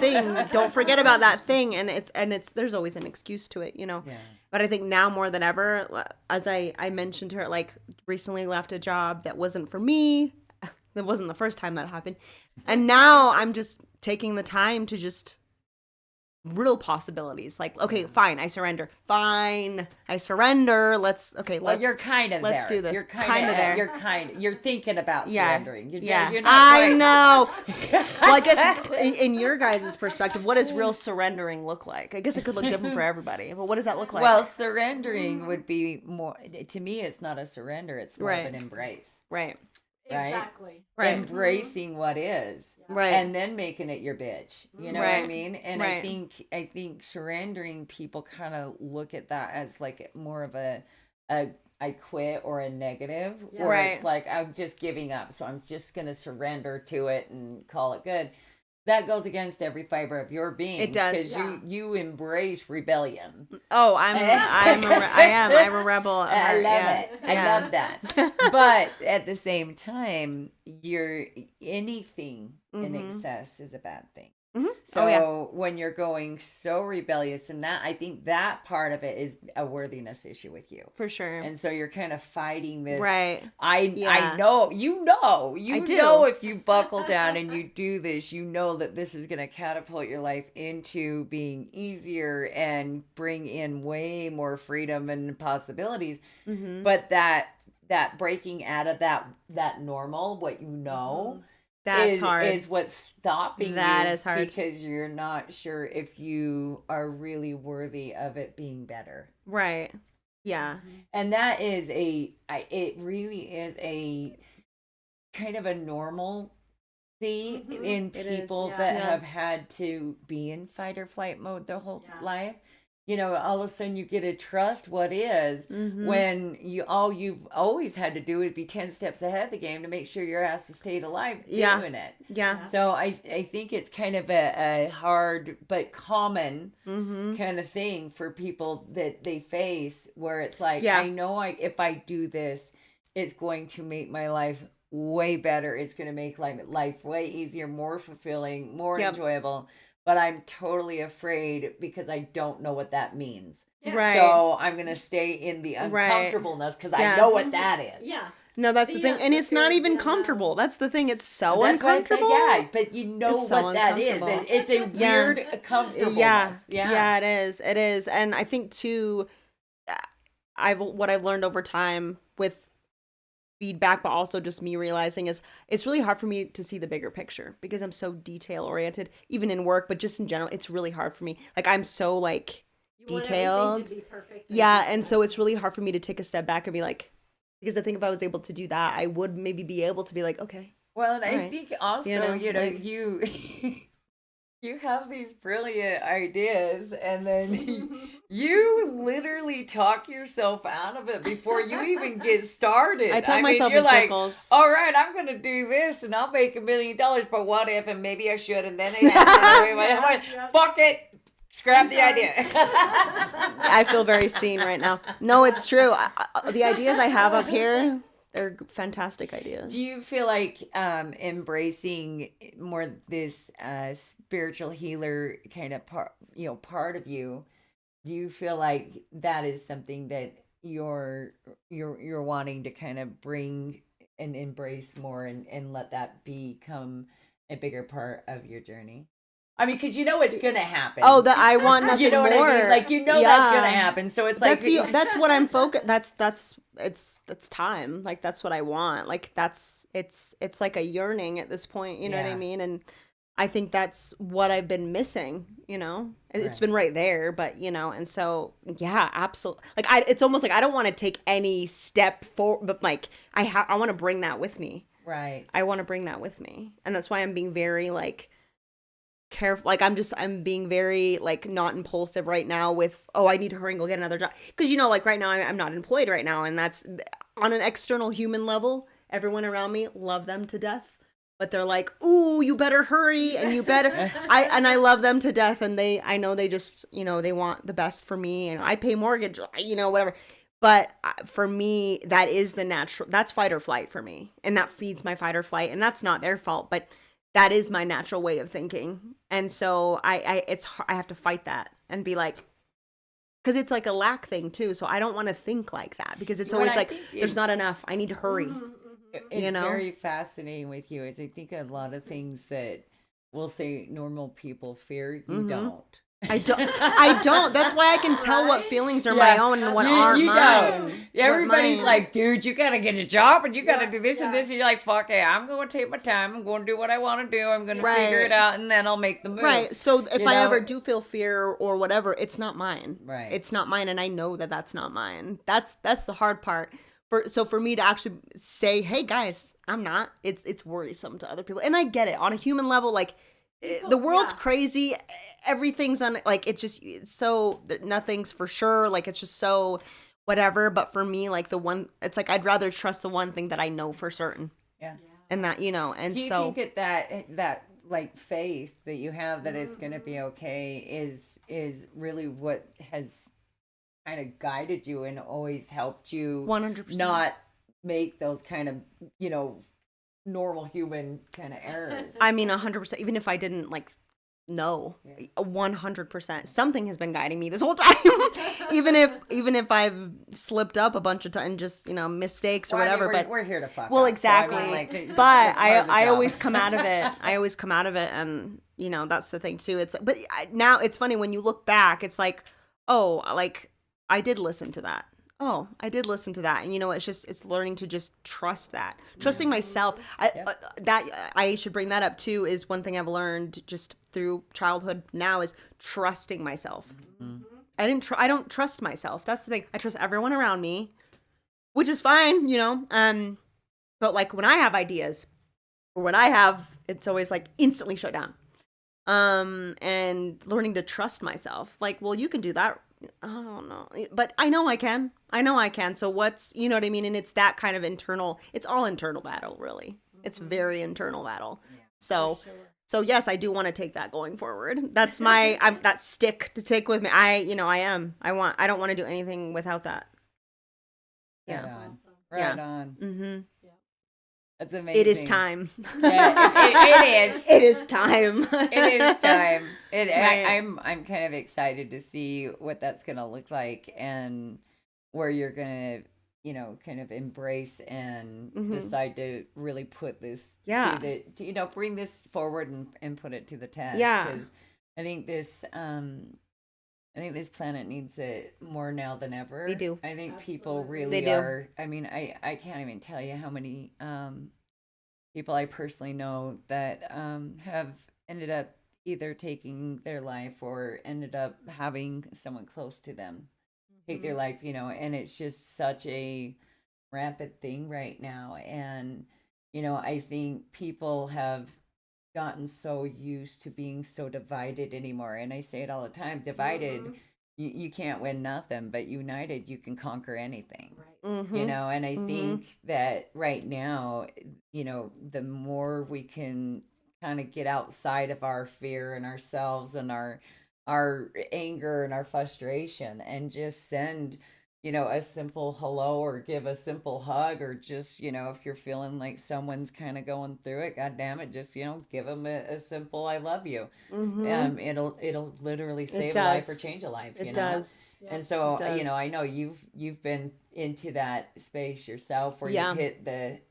thing. Don't forget about that thing. And it's. There's always an excuse to it, you know. Yeah. But I think now more than ever, as I mentioned to her, like recently left a job that wasn't for me. That wasn't the first time that happened. And now I'm just taking the time to just real possibilities. Like, okay, fine, I surrender. Fine, I surrender. Well, you're kind of let's there. do this. You're Kinda there. You're thinking about Yeah. surrendering. You're yeah, just, you're not I quite- know. Well, I guess in your guys' perspective, what does real surrendering look like? I guess it could look different for everybody. But what does that look like? Well, surrendering would be more, to me, it's not a surrender. It's more Right. of an embrace. right, Right. Exactly. Right. Embracing what is. right, And then making it your bitch. You know what I Right. mean? And Right. I think surrendering, people kind of look at that as like more of a I quit or a negative. Yeah. Or Right. it's like I'm just giving up. So I'm just gonna surrender to it and call it good. That goes against every fiber of your being. It does. Because Yeah. you embrace rebellion. Oh, I'm a rebel. at I heart, love yeah. it. Yeah. I love that. But at the same time, anything in Mhm. excess is a bad thing. Mhm. So Oh, yeah. when you're going so rebellious, and that, I think that part of it is a worthiness issue with you. For sure. And so you're kind of fighting this. Right. I Yeah. know, you I do. know if you buckle down and you do this, you know that this is going to catapult your life into being easier and bring in way more freedom and possibilities. Mm-hmm. But that breaking out of that normal, what you know, That's hard. is what's stopping That you is hard. because you're not sure if you are really worthy of it being better. Right. Yeah. And that is it really is a kind of a normal see in It is. people Yeah. that Yeah. have had to be in fight or flight mode their whole Yeah. life. You know, all of a sudden you get to trust what is Mhm. when all you've always had to do is be 10 steps ahead of the game to make sure your ass has stayed alive Yeah. doing it. Yeah. So I think it's kind of a hard but common Mm-hmm. kind of thing for people that they face where it's like, Yeah. I know if I do this, it's going to make my life way better. It's going to make life way easier, more fulfilling, more Yep. enjoyable. But I'm totally afraid because I don't know what that means. Yeah. Right. So I'm going to stay in the Right. uncomfortableness because Yeah. I know what that is. Yeah. No, that's the Yeah, thing, and the it's not fear, even yeah, no. comfortable. That's the thing. It's so That's why I said, uncomfortable. yeah, but you know It's so what that is. uncomfortable. It's a Yeah. weird comfortableness. Yeah, Yeah. yeah, it is. It is, and I think too, what I've learned over time with feedback, but also just me realizing is it's really hard for me to see the bigger picture because I'm so detail oriented, even in work, but just in general, it's really hard for me. Like I'm so like You want everything detailed. to be perfect. Yeah, and so it's really hard for me to take a step back and be like, because I think if I was able to do that, I would maybe be able to be like, okay, Well, and I Right. think also, You know, you know, like- you you have these brilliant ideas and then you literally talk yourself out of it before you even get started. I talk mean, myself you're in like, circles. all right, I'm going to do this and I'll make $1 million, but what if, and maybe I should, and then it happens. I'm like, Yeah. fuck it. Scrap the idea. I feel very seen right now. No, it's true. The ideas I have up here, they're fantastic ideas. Do you feel like embracing more this spiritual healer kind of part of you? Do you feel like that is something that you're wanting to kind of bring and embrace more and let that become a bigger part of your journey? I mean, because you know it's gonna happen. Oh, that I want nothing you know more. what I mean? Like that's gonna happen. So it's like That's what I'm focused. That's time. Like that's what I want. Like it's like a yearning at this point. You know what I Yeah. mean? And I think that's what I've been missing. You know, it's Right. been right there, but you know, and so yeah, absolutely. Like it's almost like I don't want to take any step forward, but like I want to bring that with me. right. I want to bring that with me, and that's why I'm being very like careful. Like I'm being very like not impulsive right now with, oh, I need to hurry and go get another job, because you know, like right now I'm not employed right now, and that's on an external human level. Everyone around me love them to death, but they're like, ooh, you better hurry and you better. I love them to death, and I know they just, you know, they want the best for me, and I pay mortgage, you know, whatever. But for me, that is that's fight or flight for me, and that feeds my fight or flight, and that's not their fault, but that is my natural way of thinking. And so I have to fight that and be like, because it's like a lack thing too. So I don't want to think like that, because it's What always I like, think there's is- not enough. I need to hurry. It's you know? very fascinating with you. Is I think a lot of things that we'll say normal people fear, you Mhm. don't. I don't. That's why I can tell what Right? feelings are Yeah. my own and what You- aren't you mine. don't. Everybody's mine. like, dude, you gotta get a job and you gotta Yeah, do this and yeah. this. And you're like, fuck it, I'm gonna take my time. I'm gonna do what I want to do. I'm gonna figure Right. it out, and then I'll make the move. Right. So if You I know? ever do feel fear or whatever, it's not mine. Right. It's not mine, and I know that that's not mine. That's the hard part. So for me to actually say, "Hey guys, I'm not." It's worrisome to other people, and I get it on a human level. Like the world's yeah. crazy. Everything's on. Like it's so nothing's for sure. Like it's just so whatever. But for me, like it's like I'd rather trust the one thing that I know for certain, Yeah. and that, you know. And Do you so think that like faith that you have that it's gonna be okay is really what has kind of guided you and always helped you 100%. not make those kind of, you know, normal human kind of errors? I mean, 100%. Even if I didn't like know, 100%, something has been guiding me this whole time. even if I've slipped up a bunch of times, just, you know, mistakes or Well, I mean, whatever. we're, but we're here to fuck well, up, so, I mean, exactly. like, it's But part of the I job. always come out of it. I always come out of it, and you know, that's the thing too. It's but now it's funny when you look back. It's like, oh, like I did listen to that. Oh, I did listen to that. And you know, it's learning to just trust that. Trusting myself. I should bring that up too, is one thing I've learned just through childhood now is trusting myself. I don't trust myself. That's the thing. I trust everyone around me, which is fine, you know. But like when I have ideas or when I have it's always like instantly shut down. And learning to trust myself. Like, well, you can do that. I don't know. But I know I can. So what's, you know what I mean? And it's that kind of internal, it's all internal battle, really. It's very internal battle. So, For sure. so yes, I do want to take that going forward. That's my, that stick to take with me. I don't want to do anything without that. Right Yeah. on. Awesome. Right Yeah. on. Mm-hmm. That's amazing. It is time. Yeah, it is. It is time. It is time. Right. I'm kind of excited to see what that's gonna look like and where you're gonna, kind of embrace and Mhm. decide to really put this Yeah. to bring this forward and put it to the test. Yeah. Because I think this planet needs it more now than ever. They do. I think people Absolutely. really They do. are. I mean, I can't even tell you how many people I personally know that have ended up either taking their life or ended up having someone close to them take their life, and it's just such a rampant thing right now. And, I think people have gotten so used to being so divided anymore. And I say it all the time, divided, you can't win nothing, but united, you can conquer anything. Right. Mhm. And I Mhm. think that right now, the more we can kind of get outside of our fear and ourselves and our anger and our frustration and just send a simple hello or give a simple hug, or just if you're feeling like someone's kind of going through it, god damn it, just give them a simple I love you. Mhm. It'll literally It save a life or does. change a life. It does. Yeah. And so, It does. I know you've been into that space yourself where Yeah. you've hit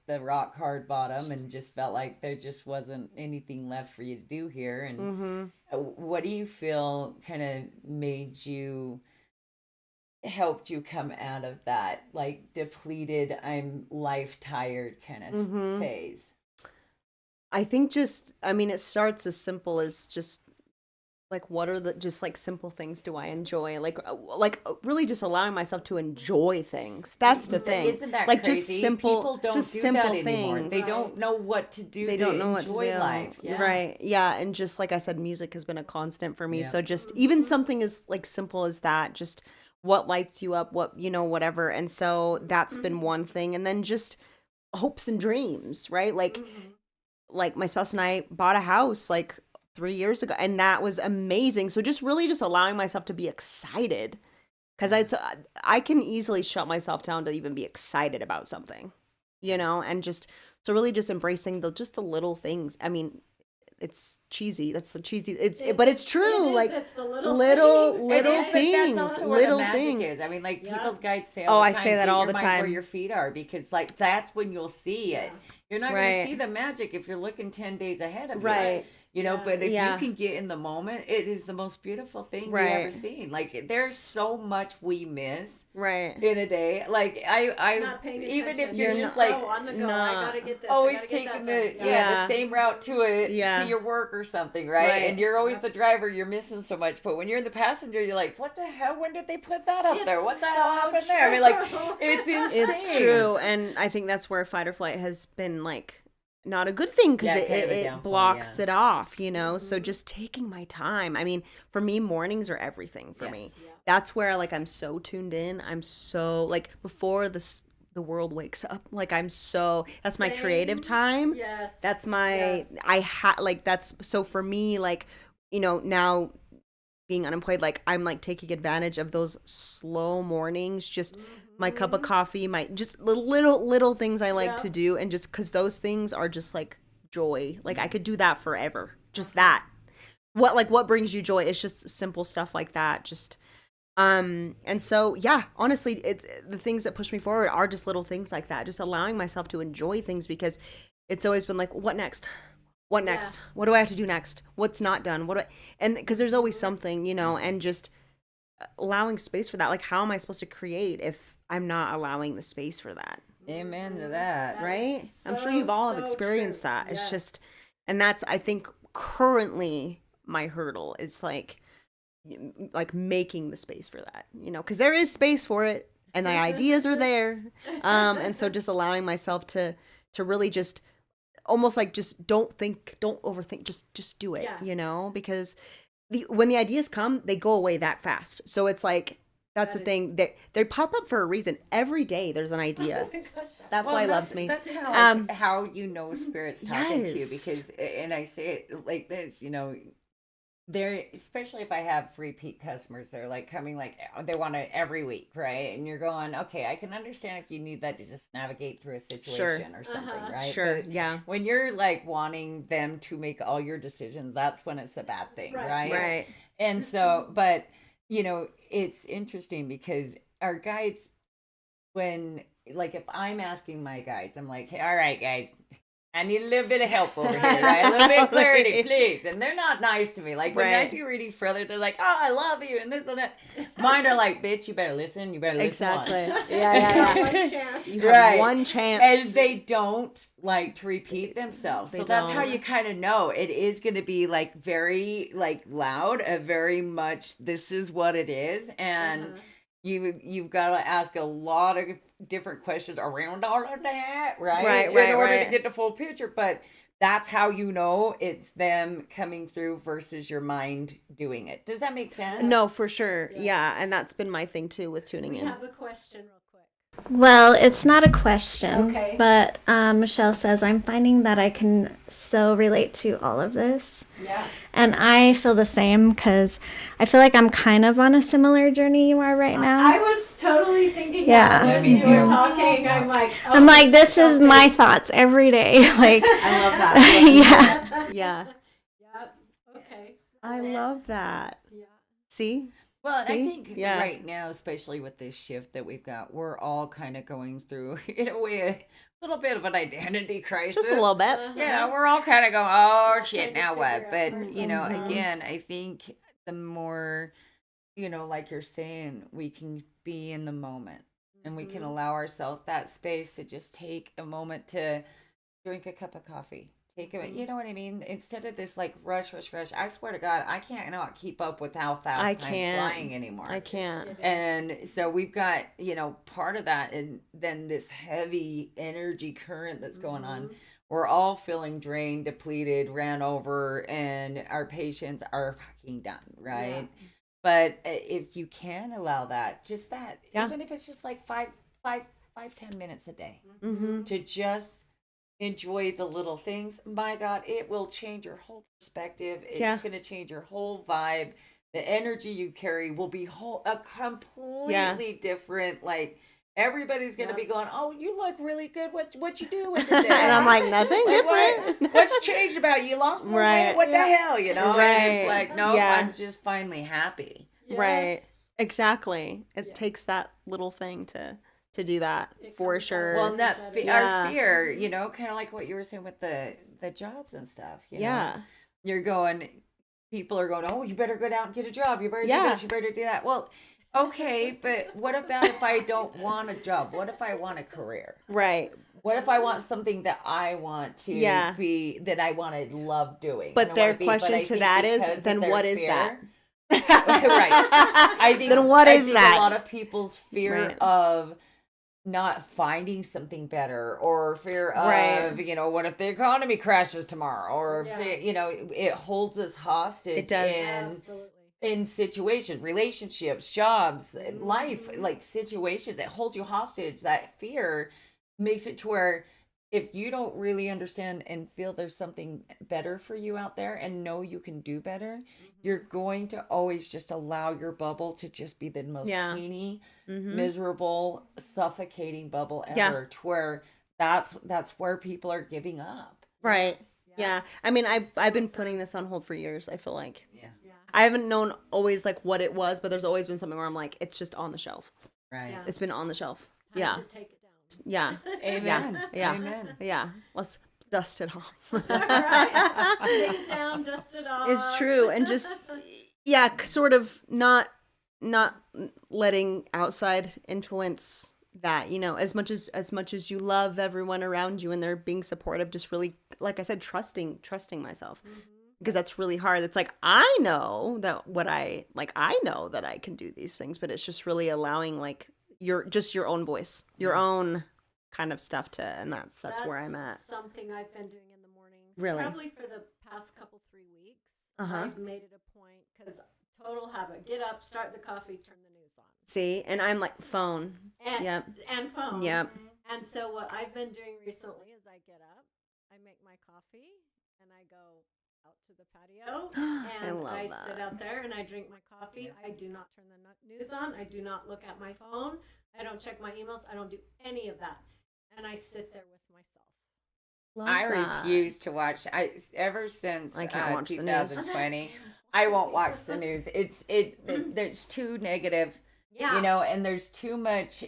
the rock hard bottom and just felt like there just wasn't anything left for you to do here. And Mhm. what do you feel kind of helped you come out of that, like, depleted, I'm life tired kind of Mhm. phase? I think it starts as simple as just like, what are the just like simple things do I enjoy? Like really just allowing myself to enjoy things. That's the thing. Isn't that like crazy? just simple, People don't just do simple that anymore. things. They don't know what to do They to don't know what to enjoy do. life. Yeah. Right. Yeah. And just like I said, music has been a constant for me. Yeah. So just even something as like simple as that, just what lights you up, whatever. And so that's been one thing. And then just hopes and dreams, right? Like my spouse and I bought a house like 3 years ago, and that was amazing. So just really just allowing myself to be excited, because I can easily shut myself down to even be excited about something, and just so really just embracing the little things. I mean, it's cheesy. That's the cheesy. But it's true. It's the little little things, little right? But that's things, also where little the magic things. is. I mean, like, Yeah. people's guides say Oh, all the I time, say that get all your the mind where time. your feet are, because, like, that's when you'll see it. You're not going Right. to see the magic if you're looking 10 days ahead of you. Right. Yeah. But if Yeah. you can get in the moment, it is the most beautiful thing you Right. ever seen. Like, there's so much we miss Right. in a day. Like, I Not paying attention. even if you're You're just not- like so on the go. not I gotta get this. I always gotta get taking that the done. Yeah. the same route to Yeah. your work or something, right? Right. And you're always the driver, you're missing so much. But when you're in the passenger, you're like, what the hell? When did they put that up there? What the It's hell so happened there? I mean, like, true. it's insane. It's true, and I think that's where fight or flight has been like not a good thing, because Yeah, kind of a it downfall, blocks yeah. it off, So just taking my time. I mean, for me, mornings are everything for me. Yes. Yeah. That's where like I'm so tuned in. I'm so like before the world wakes up. Like that's my creative Same. time. Yes. That's my Yes. that's so for me, like, now being unemployed, like I'm like taking advantage of those slow mornings, just my cup of coffee, my just the little things I like Yeah. to do, and just because those things are just like joy. Like I could do that forever. Just that. What brings you joy? It's just simple stuff like that. Just and so yeah, honestly, it's the things that push me forward are just little things like that. Just allowing myself to enjoy things, because it's always been like, what next? What next? Yeah. What do I have to do next? What's not done? And because there's always something, and just allowing space for that. Like, how am I supposed to create if I'm not allowing the space for that? Amen to that. That Right? is I'm sure so, you've all so have experienced true. that. It's Yes. just, and that's, I think, currently my hurdle is like making the space for that, because there is space for it and the ideas are there. And so just allowing myself to really just almost like just don't overthink, just do it, Yeah. because when the ideas come, they go away that fast. So it's like, that's the thing, they pop up for a reason. Every day there's an idea. Oh my gosh. That fly loves me. That's kind of how spirit's talking to you, Yes. because, and I say it like this, they're, especially if I have repeat customers, they're like coming, like they want it every week, right? And you're going, okay, I can understand if you need that to just navigate through a situation or something, right? Sure. But Yeah. when you're like wanting them to make all your decisions, that's when it's a bad thing, right? Right. And so, but it's interesting because our guides, when, like, if I'm asking my guides, I'm like, hey, all right, guys, I need a little bit of help over here, right? A little bit of clarity, please. And they're not nice to me. Like, when I do readings for others, they're like, oh, I love you, and this and that. Mine are like, bitch, you better listen. You better listen. Exactly. Yeah. One chance. You have one chance. And they don't like to repeat themselves. So that's how don't. you kind of know it is going to be like very like loud, a very much this is what it is. And you've got to ask a lot of different questions around all of that, right? In order to get the full picture. But that's how you know it's them coming through versus your mind doing it. Does that make sense? No, for sure. Yes. Yeah, and that's been my thing too with tuning We in. have a question real quick. Well, it's not a question, Okay. but Michelle says, I'm finding that I can so relate to all of this. Yeah. And I feel the same because I feel like I'm kind of on a similar journey you are right now. I was totally thinking Yeah. that when Me you were too. talking. I'm like, oh, I'm like, this so is my thoughts every day. Like, I love that. yeah. Yeah. Yeah. Okay. I love that. Yeah. See? Well, and I See? think Yeah. right now, especially with this shift that we've got, we're all kind of going through, in a way, a little bit of an identity crisis. Just a little bit. Yeah, we're all kind of going, oh, Trying shit, to now what? figure But, out ourselves. again, I think the more, like you're saying, we can be in the moment and we can allow ourselves that space to just take a moment to drink a cup of coffee. Take a, you know what I mean? Instead of this like rush. I swear to God, I can't not keep up with how fast I time's can't. flying anymore. I can't. And so we've got, part of that, and then this heavy energy current that's going on. We're all feeling drained, depleted, ran over, and our patients are fucking done, right? Yeah. But if you can allow that, just that, Yeah. even if it's just like 10 minutes a day, Mm-hmm. to just enjoy the little things, my God, it will change your whole perspective. It's Yeah. going to change your whole vibe. The energy you carry will be a completely different, like, everybody's going to be going, oh, you look really good. What you do with your day? And I'm like, nothing Like, different. what's changed about you? You lost more Right. weight? What Yeah. the hell, And Right. it's like, no, Yeah. I'm just finally happy. Right. Yes. Exactly. It Yeah. takes that little thing to do that It for comes sure. down Well, to not Yeah. our fear, kind of like what you were saying with the jobs and stuff. Yeah. You're going, people are going, oh, you better go out and get a job. You better Yeah. do this. You better do that. Well, okay, but what about if I don't want a job? What if I want a career? Right. What if I want something that I want to Yeah. be, that I want to love doing? But I their wanna be, question I to think that is, because of then their what is fear- that? Right. I think Then what I is think that? a lot of people's fear Right. of not finding something better, or fear of, Right. what if the economy crashes tomorrow, or Yeah. fear, it holds us hostage. It does. Absolutely. in situations, relationships, jobs, Mm-hmm. life, like situations. It holds you hostage. That fear makes it to where, if you don't really understand and feel there's something better for you out there and know you can do better, you're going to always just allow your bubble to just be the most Yeah. teeny, Mhm. miserable, suffocating bubble ever, Yeah. to where that's where people are giving up. Right. Yeah. Yeah. I mean, I've been putting this on hold for years, I feel like. Yeah. Yeah. I haven't known always like what it was, but there's always been something where I'm like, it's just on the shelf. Right. Yeah. It's been on the shelf. Time Yeah. to take it down. Yeah. Amen. Yeah. Amen. Yeah. Let's dust it off. Right. Take it down, dust it off. It's true. And just, yeah, sort of not letting outside influence that, as much as you love everyone around you and they're being supportive, just really, like I said, trusting myself. Because that's really hard. It's like, I know that I know that I can do these things, but it's just really allowing like your own voice, your own kind of stuff and that's where I'm at. Something I've been doing in the Really? Probably for the past couple 3 weeks, Uh-huh. I've made it a point because total habit. Get up, start the coffee, turn the news on, See, and I'm like phone. and Yep. and phone. Yep. And so what I've been doing recently is I get up, I make my coffee, and I go out to the patio, and love I that. sit out there and I drink my coffee. I do not turn the news on. I do not look at my phone. I don't check my emails. I don't do any of that. And I sit there with myself. Love I that. refuse to watch. Ever since I can't watch the news. 2020, I won't watch the news. There's too negative, Yeah. you know, and there's too much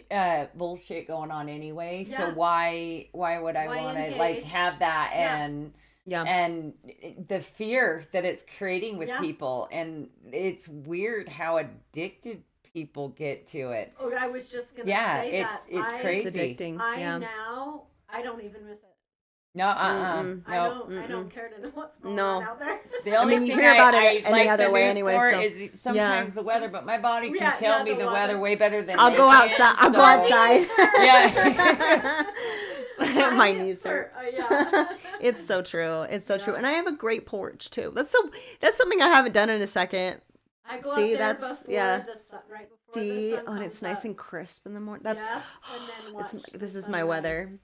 bullshit going on anyway. So Yeah. why would I Why want to like engage? have that Yeah. and the fear that it's creating with Yeah. people, and it's weird how addicted people get to it. Oh, I was just gonna Yeah, say that. it's It's crazy. addicting. I yeah. now I don't even miss it. No, Mm-mm. no. I don't care to know what's going No. on out there. The only mean, you thing hear about it I any like other the way news anyway, for so- is sometimes the weather, but my body can Yeah, tell yeah, me the the weather weather. way better than I'll they go can, outside. I'll go so- outside. Yeah. My knees hurt. Yeah. It's so true. It's so true. Yeah. And I have a great porch too. That's something I haven't done in a second. I go See, out there that's- before yeah. the sun, right before See, the sun oh, and it's comes nice up. and crisp in the morning. That's Yeah, and then watch it's, the this is my weather. sunrise.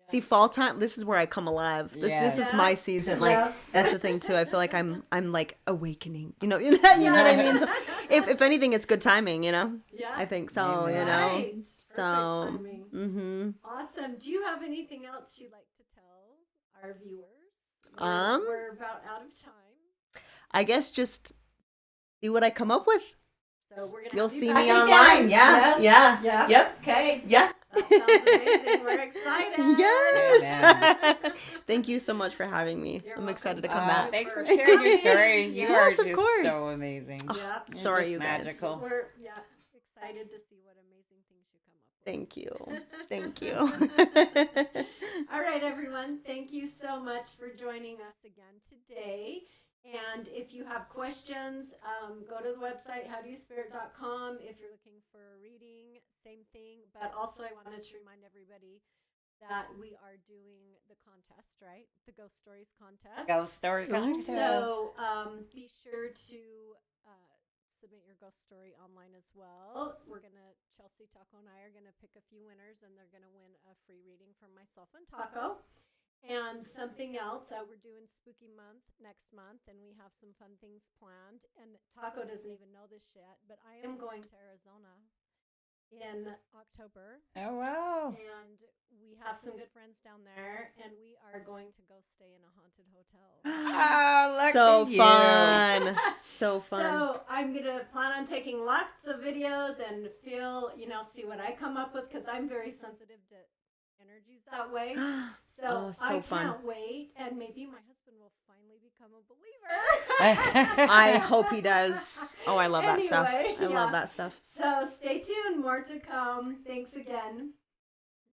See, Yes. fall time. This is where I come alive. This Yes. is Yeah. my season. Like Yeah. that's the thing too. I feel like I'm like awakening. You know what I mean. So if anything, it's good timing. You know. Yeah. I think so. Amen. You know. Right. Perfect So. timing. Mm-hmm. Awesome. Do you have anything else you'd like to tell our viewers? We're about out of time. I guess just see what I come up with. So we're gonna You'll have you see back me again. online. Yeah, Yes. yeah, Yeah. yep. Okay. Yeah. That sounds amazing. We're excited. Yes. Thank you so much for having me. You're I'm excited to welcome. come back. Thanks for sharing your story. You Yes, are of just course. so amazing. Yeah. You're Sorry, just you guys. magical. We're excited to see what amazing things you come up with. Thank you. Thank you. All right, everyone. Thank you so much for joining us again today. And if you have questions, go to the website, howdoyouspirit.com. If you're looking for a reading, same thing. But also, I wanted to remind everybody that we are doing the contest, right? The Ghost Stories contest. Ghost story contest. So be sure to submit your ghost story online as well. Chelsea, Taco, and I are gonna pick a few winners, and they're gonna win a free reading from myself and Taco. And something else, we're doing Spooky Month next month, and we have some fun things planned. And Taco doesn't even know this yet, but I am going to Arizona in October. Oh wow. And we have some good friends down there, and we are going to go stay in a haunted hotel. Oh, lucky So you. fun. So fun. So I'm gonna plan on taking lots of videos and see what I come up with, because I'm very sensitive to energies that way. So, Oh, so I fun. can't wait, and maybe my husband will finally become a believer. I hope he does. Oh, I love that stuff. Anyway, I yeah. love that stuff. So stay tuned, more to come. Thanks again.